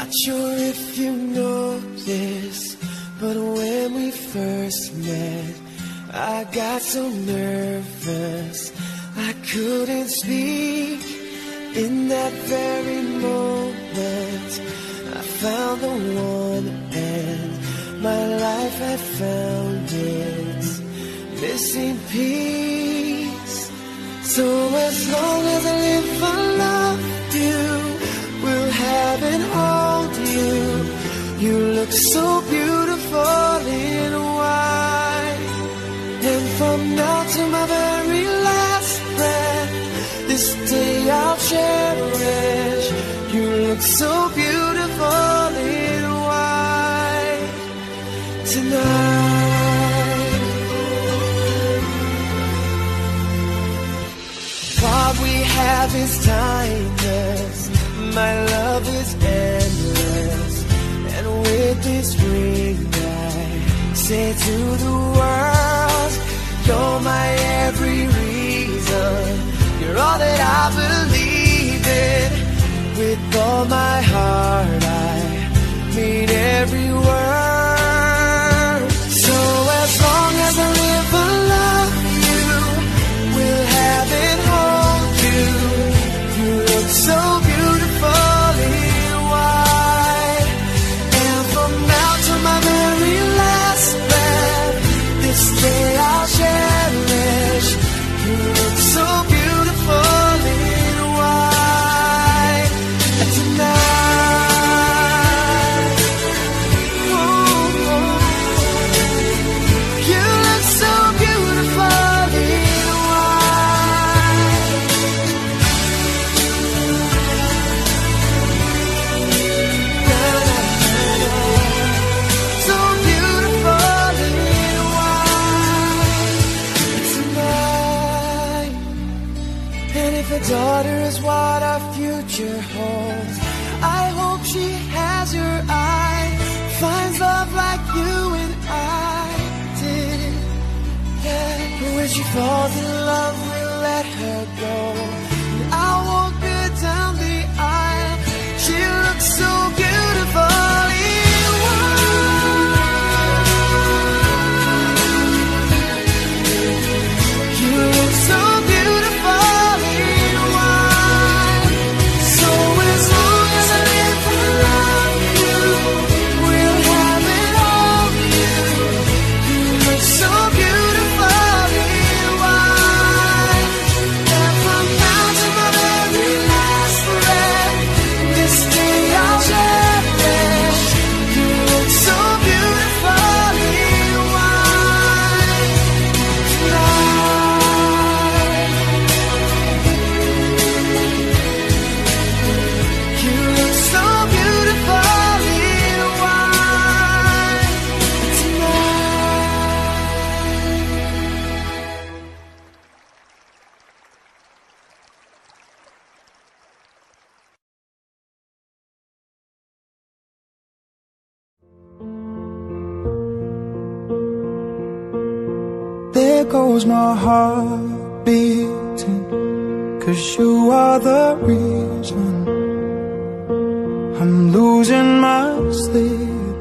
Not sure if you know this, but when we first met, I got so nervous I couldn't speak. In that very moment, I found the one, and my life had found its missing piece. So as long as I live, I love you, will have and hold you. You look so beautiful in white, and from now to my very last breath, this day I'll cherish. You look so beautiful in white tonight. What we have is timeless, my love is endless, and with this ring I say to the world, you're my every reason, you're all that I believe in. With all my heart I mean every word. So as long as I live, I love you, will have and hold you. You look so beautiful in white, and from now to my very last breath, this day I'll cherish. You look so beautiful in white tonight. Ooh, you look so beautiful in white. So beautiful in white tonight. And if a daughter is what our future holds, I hope she has your eyes, finds love like you and I did. Yeah. But when she falls in love, we'll let her go, and I'll walk her down the aisle. She looks so beautiful in white. You look so beautiful in white. So as long as I live, I love you, will have it all you. You look so beautiful in white, and from now to my very last breath, this day I'll cherish. You look so beautiful in white tonight. You look so beautiful in white tonight. There goes my heart beating, 'cause you are the reason I'm losing my sleep.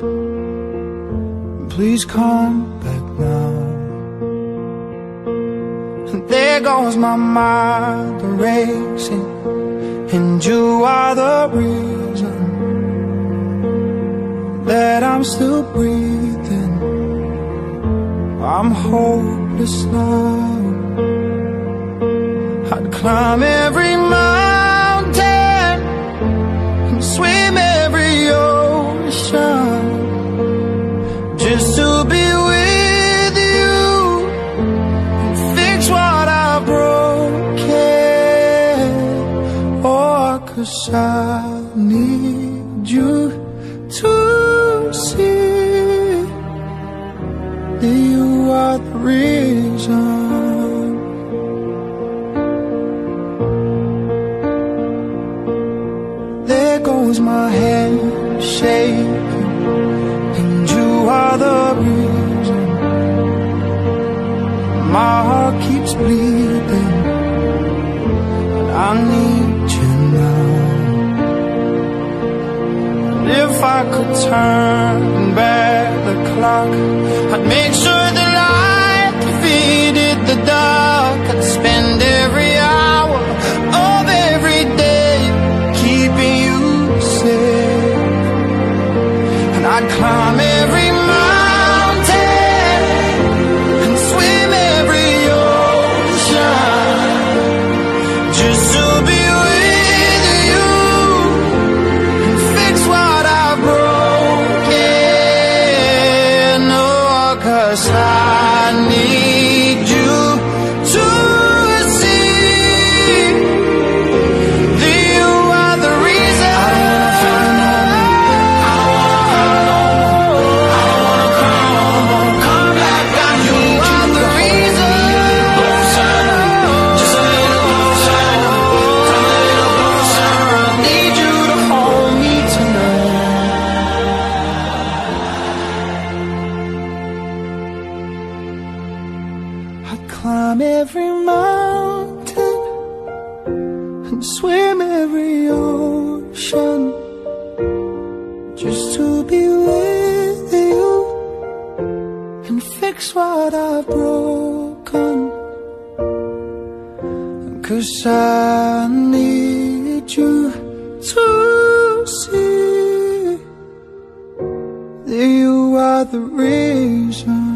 Please come back now. And there goes my mind racing, and you are the reason that I'm still breathing. I'm hopeless now. I'd climb every mountain and swim every ocean just to be with you and fix what I've broken. Oh, 'cause I need you to see that you are the reason. There goes my hand shaking, and you are the reason. My heart keeps bleeding, and I need you now. And if I could turn back the clock, I'd make sure the light defeated the dark. I'd spend every hour of every day keeping you safe, and I'd climb every mountain and swim every ocean just to be with you and fix what I've broken. Oh, 'cause I need you to see that you are the reason. Come back, I need you are the reason. Just a little closer, come a little closer. I need you to hold me tonight. I'd climb every mountain and swim every ocean just to be with you and fix what I've broken. 'Cause I need you to see that you are the reason.